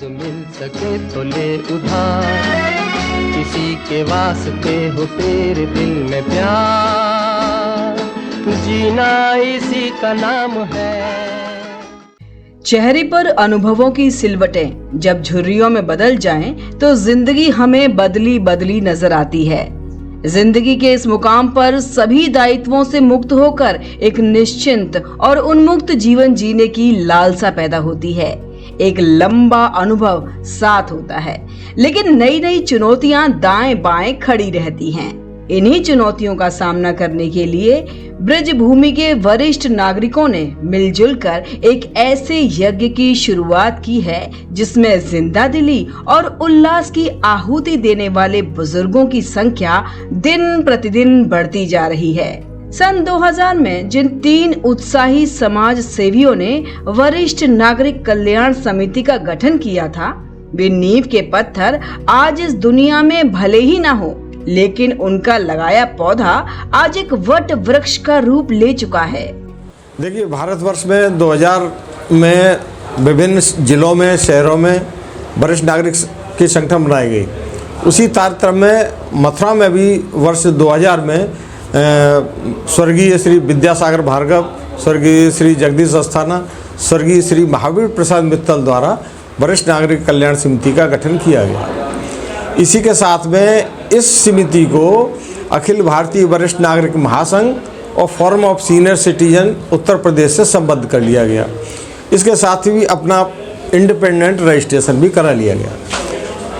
जो मिल सके तो ले उधार, किसी के वास्ते हो तेरे दिल में प्यार, जीना इसी का नाम है। चेहरे पर अनुभवों की सिलवटें जब झुर्रियों में बदल जाएं, तो जिंदगी हमें बदली बदली नजर आती है। जिंदगी के इस मुकाम पर सभी दायित्वों से मुक्त होकर एक निश्चिंत और उन्मुक्त जीवन जीने की लालसा पैदा होती है। एक लंबा अनुभव साथ होता है, लेकिन नई नई चुनौतियां दाएं बाएं खड़ी रहती हैं। इन्हीं चुनौतियों का सामना करने के लिए ब्रजभूमि के वरिष्ठ नागरिकों ने मिलजुल कर एक ऐसे यज्ञ की शुरुआत की है जिसमें जिंदा दिली और उल्लास की आहुति देने वाले बुजुर्गों की संख्या दिन प्रतिदिन बढ़ती जा रही है। सन 2000 में जिन 3 उत्साही समाज सेवियों ने वरिष्ठ नागरिक कल्याण समिति का गठन किया था, वे नींव के पत्थर आज इस दुनिया में भले ही ना हो, लेकिन उनका लगाया पौधा आज एक वट वृक्ष का रूप ले चुका है। देखिए, भारतवर्ष में 2000 में विभिन्न जिलों में, शहरों में वरिष्ठ नागरिक की संगठन बनाई गई। उसी तारतम्य में मथुरा में भी वर्ष 2000 में स्वर्गीय श्री विद्यासागर भार्गव, स्वर्गीय श्री जगदीश अस्थाना, स्वर्गीय श्री महावीर प्रसाद मित्तल द्वारा वरिष्ठ नागरिक कल्याण समिति का गठन किया गया। इसी के साथ में इस समिति को अखिल भारतीय वरिष्ठ नागरिक महासंघ और forum of senior citizen Uttar Pradesh से संबद्ध कर लिया गया। इसके साथ ही अपना इंडिपेंडेंट रजिस्ट्रेशन भी करा लिया गया।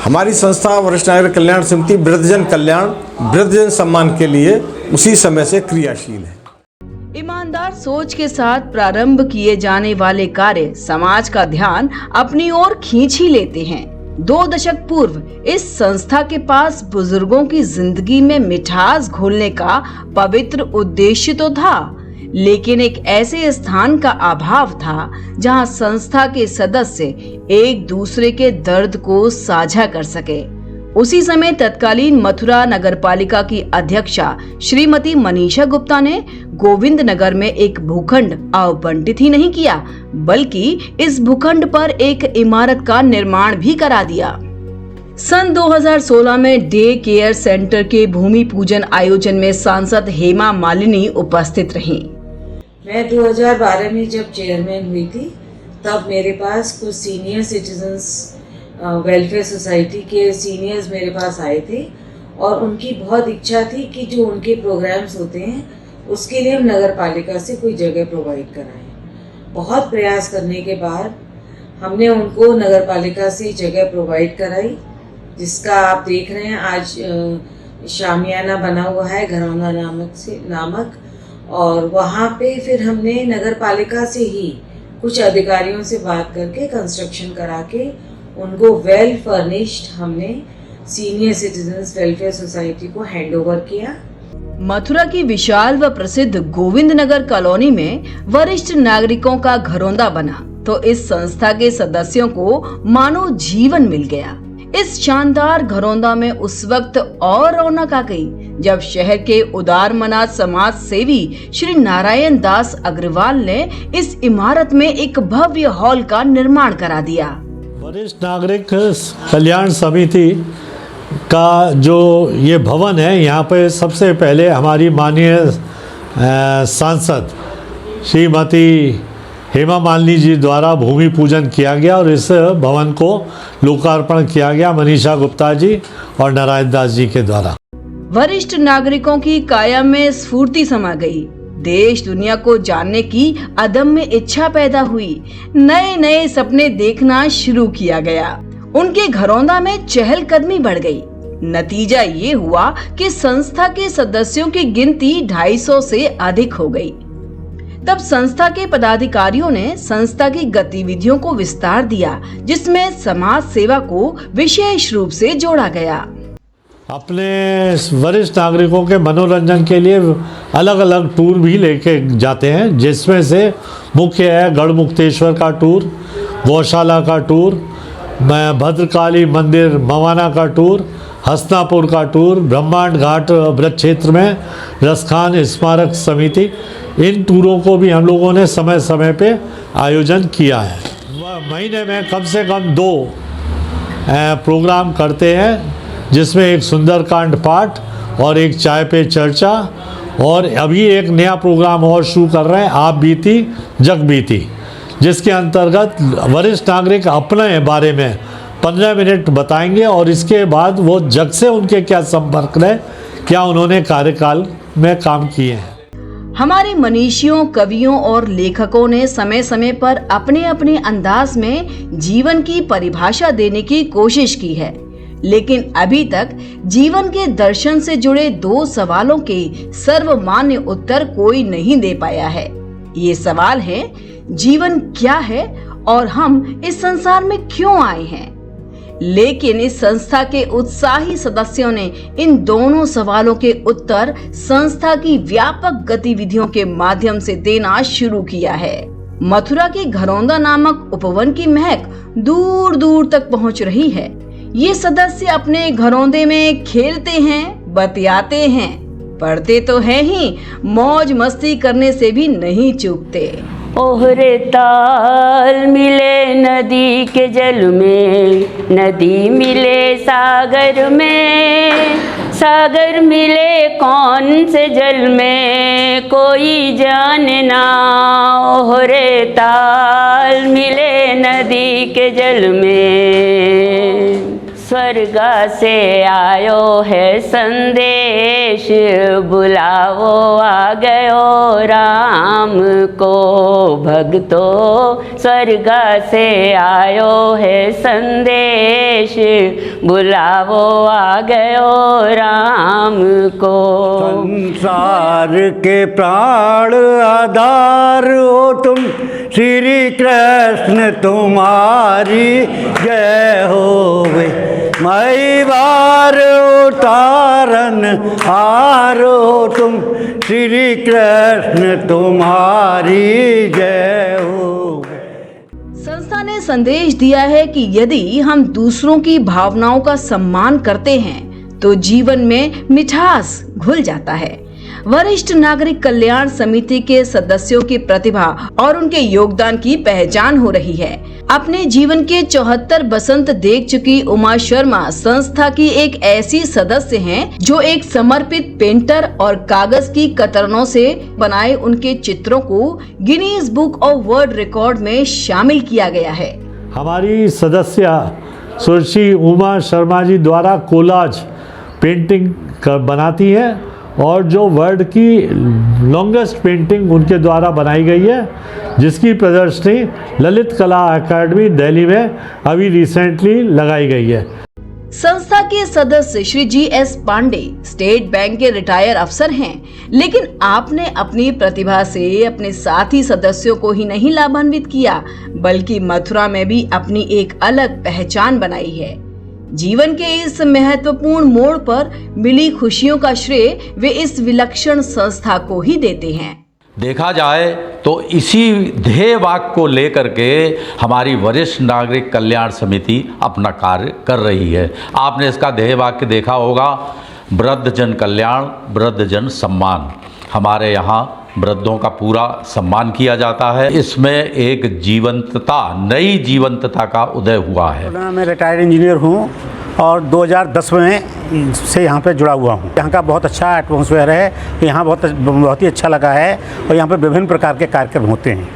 हमारी संस्था वरिष्ठ नागरिक कल्याण समिति वृद्धजन कल्याण, वृद्धजन सम्मान के लिए उसी समय से क्रियाशील है। ईमानदार सोच के साथ प्रारंभ किए जाने वाले कार्य समाज का ध्यान अपनी ओर खींच ही लेते हैं। 2 दशक पूर्व इस संस्था के पास बुजुर्गों की जिंदगी में मिठास घोलने का पवित्र उद्देश्य तो था, लेकिन एक ऐसे स्थान का अभाव था जहां संस्था के सदस्य एक दूसरे के दर्द को साझा कर सके। उसी समय तत्कालीन मथुरा नगरपालिका की अध्यक्षा श्रीमती मनीषा गुप्ता ने गोविंद नगर में एक भूखंड आवंटित ही नहीं किया, बल्कि इस भूखंड पर एक इमारत का निर्माण भी करा दिया। सन 2016 में डे केयर सेंटर के भूमि पूजन आयोजन में सांसद हेमा मालिनी उपस्थित रहीं। मैं 2012 में जब चेयरमैन हुई थी, तब मेरे पास कुछ सीनियर सिटीजन्स वेलफेयर सोसाइटी के सीनियर्स मेरे पास आए थे और उनकी बहुत इच्छा थी कि जो उनके प्रोग्राम्स होते हैं उसके लिए हम नगर पालिका से कोई जगह प्रोवाइड कराएं। बहुत प्रयास करने के बाद हमने उनको नगर पालिका से जगह प्रोवाइड कराई, जिसका आप देख रहे हैं आज शामियाना बना हुआ है घरौंदा नामक। और वहाँ पे फिर हमने नगर पालिका से ही कुछ अधिकारियों से बात करके कंस्ट्रक्शन करा के उनको वेल फर्निश्ड हमने सीनियर सिटीजन्स वेलफेयर सोसाइटी को हैंड ओवर किया। मथुरा की विशाल व प्रसिद्ध गोविंद नगर कॉलोनी में वरिष्ठ नागरिकों का घरौंदा बना तो इस संस्था के सदस्यों को मानो जीवन मिल गया। इस शानदार घरौंदा में उस वक्त और रौनक आ गई जब शहर के उदार मना समाज सेवी श्री नारायण दास अग्रवाल ने इस इमारत में एक भव्य हॉल का निर्माण करा दिया। वरिष्ठ नागरिक कल्याण समिति का जो ये भवन है, यहाँ पे सबसे पहले हमारी माननीय सांसद श्रीमती हेमा मालिनी जी द्वारा भूमि पूजन किया गया और इस भवन को लोकार्पण किया गया मनीषा गुप्ता जी और नारायण दास जी के द्वारा। वरिष्ठ नागरिकों की काया में स्फूर्ति समा गई, देश दुनिया को जानने की अदम्य इच्छा पैदा हुई, नए नए सपने देखना शुरू किया गया। उनके घरौंदा में चहलकदमी बढ़ गई। नतीजा ये हुआ कि संस्था के सदस्यों की गिनती 250 से अधिक हो गई। तब संस्था के पदाधिकारियों ने संस्था की गतिविधियों को विस्तार दिया, जिसमें समाज सेवा को विशेष रूप से जोड़ा गया। अपने वरिष्ठ नागरिकों के मनोरंजन के लिए अलग अलग टूर भी लेके जाते हैं, जिसमें से मुख्य है गढ़मुक्तेश्वर का टूर, गौशाला का टूर, भद्रकाली मंदिर मवाना का टूर, हसनापुर का टूर, ब्रह्मांड घाट ब्रज क्षेत्र में रसखान स्मारक समिति। इन टूरों को भी हम लोगों ने समय समय पे आयोजन किया है। महीने में कम से कम 2 प्रोग्राम करते हैं, जिसमें एक सुंदरकांड पाठ और एक चाय पे चर्चा, और अभी एक नया प्रोग्राम और शुरू कर रहे हैं, आप बीती जग बीती, जिसके अंतर्गत वरिष्ठ नागरिक अपने बारे में 15 मिनट बताएंगे और इसके बाद वो जग से उनके क्या संपर्क रहे, क्या उन्होंने कार्यकाल में काम किए हैं। हमारे मनीषियों, कवियों और लेखकों ने समय समय पर अपने अपने अंदाज में जीवन की परिभाषा देने की कोशिश की है, लेकिन अभी तक जीवन के दर्शन से जुड़े 2 सवालों के सर्वमान्य उत्तर कोई नहीं दे पाया है। ये सवाल है, जीवन क्या है और हम इस संसार में क्यों आए हैं। लेकिन इस संस्था के उत्साही सदस्यों ने इन दोनों सवालों के उत्तर संस्था की व्यापक गतिविधियों के माध्यम से देना शुरू किया है। मथुरा के घरौंदा नामक उपवन की महक दूर दूर तक पहुंच रही है। ये सदस्य अपने घरौंदे में खेलते हैं, बतियाते हैं, पढ़ते तो हैं ही, मौज मस्ती करने से भी नहीं चूकते। ओहरे ताल मिले नदी के जल में, नदी मिले सागर में, सागर मिले कौन से जल में कोई जाने ना। ओहरे ताल मिले नदी के जल में, स्वर्गा से आयो है संदेश, बुलावो आ गयो राम को भक्तो। स्वर्गा से आयो है संदेश, बुलावो आ गयो राम को। संसार के प्राण आधार हो तुम, श्री कृष्ण तुम्हारी जय होवे। मई बार उतारन हार हो तुम, श्री कृष्ण तुम्हारी जय हो। संस्था ने संदेश दिया है कि यदि हम दूसरों की भावनाओं का सम्मान करते हैं तो जीवन में मिठास घुल जाता है। वरिष्ठ नागरिक कल्याण समिति के सदस्यों की प्रतिभा और उनके योगदान की पहचान हो रही है। अपने जीवन के 74 बसंत देख चुकी उमा शर्मा संस्था की एक ऐसी सदस्य हैं जो एक समर्पित पेंटर और कागज की कतरनों से बनाए उनके चित्रों को Guinness book of world record में शामिल किया गया है। हमारी सदस्य सुश्री उमा शर्मा जी द्वारा कोलाज पेंटिंग बनाती है और जो वर्ल्ड की लॉन्गेस्ट पेंटिंग उनके द्वारा बनाई गई है, जिसकी प्रदर्शनी ललित कला अकादमी दिल्ली में अभी रिसेंटली लगाई गई है। संस्था के सदस्य Shri GS Pandey state bank के रिटायर अफसर हैं, लेकिन आपने अपनी प्रतिभा से अपने साथी सदस्यों को ही नहीं लाभान्वित किया, बल्कि मथुरा में भी अपनी एक अलग पहचान बनाई है। जीवन के इस महत्वपूर्ण मोड़ पर मिली खुशियों का श्रेय वे इस विलक्षण संस्था को ही देते हैं। देखा जाए तो इसी ध्येय वाक्य को लेकर के हमारी वरिष्ठ नागरिक कल्याण समिति अपना कार्य कर रही है। आपने इसका ध्येय वाक्य देखा होगा, वृद्ध जन कल्याण, वृद्ध जन सम्मान। हमारे यहाँ वृद्धों का पूरा सम्मान किया जाता है। इसमें एक जीवंतता, नई जीवंतता का उदय हुआ है। मैं रिटायर्ड इंजीनियर हूँ और 2010 में से यहाँ पे जुड़ा हुआ हूँ। यहाँ का बहुत अच्छा एटमॉस्फेयर है, यहाँ बहुत ही अच्छा लगा है और यहाँ पे विभिन्न प्रकार के कार्यक्रम होते हैं।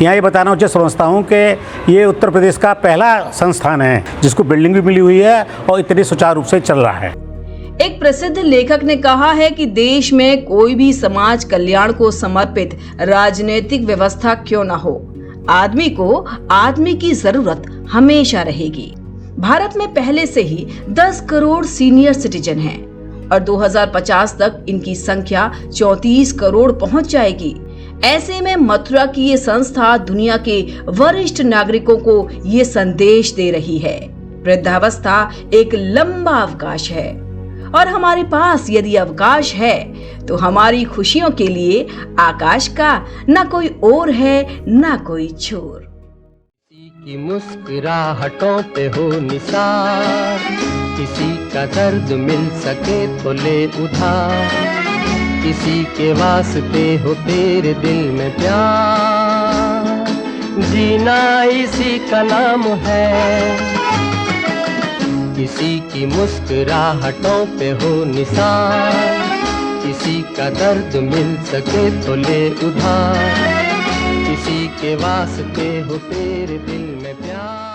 यहाँ ये बताना उचित समझता हूँ कि ये उत्तर प्रदेश का पहला संस्थान है जिसको बिल्डिंग भी मिली हुई है और इतनी सुचारू रूप से चल रहा है। एक प्रसिद्ध लेखक ने कहा है कि देश में कोई भी समाज कल्याण को समर्पित राजनीतिक व्यवस्था क्यों न हो, आदमी को आदमी की जरूरत हमेशा रहेगी। भारत में पहले से ही 10 करोड़ सीनियर सिटीजन हैं और 2050 तक इनकी संख्या 34 करोड़ पहुंच जाएगी। ऐसे में मथुरा की ये संस्था दुनिया के वरिष्ठ नागरिकों को ये संदेश दे रही है, वृद्धावस्था एक लंबा अवकाश है और हमारे पास यदि अवकाश है तो हमारी खुशियों के लिए आकाश का न कोई और है न कोई छोर। किसी की मुस्कुराहटों पे हो निसार, किसी का दर्द मिल सके तो ले उधार, किसी के वास्ते हो तेरे दिल में प्यार, जीना इसी का नाम है। किसी की मुस्कुराहटों पे हो निशान, किसी का दर्द मिल सके तो ले उधार, किसी के वास्ते हो तेरे दिल में प्यार।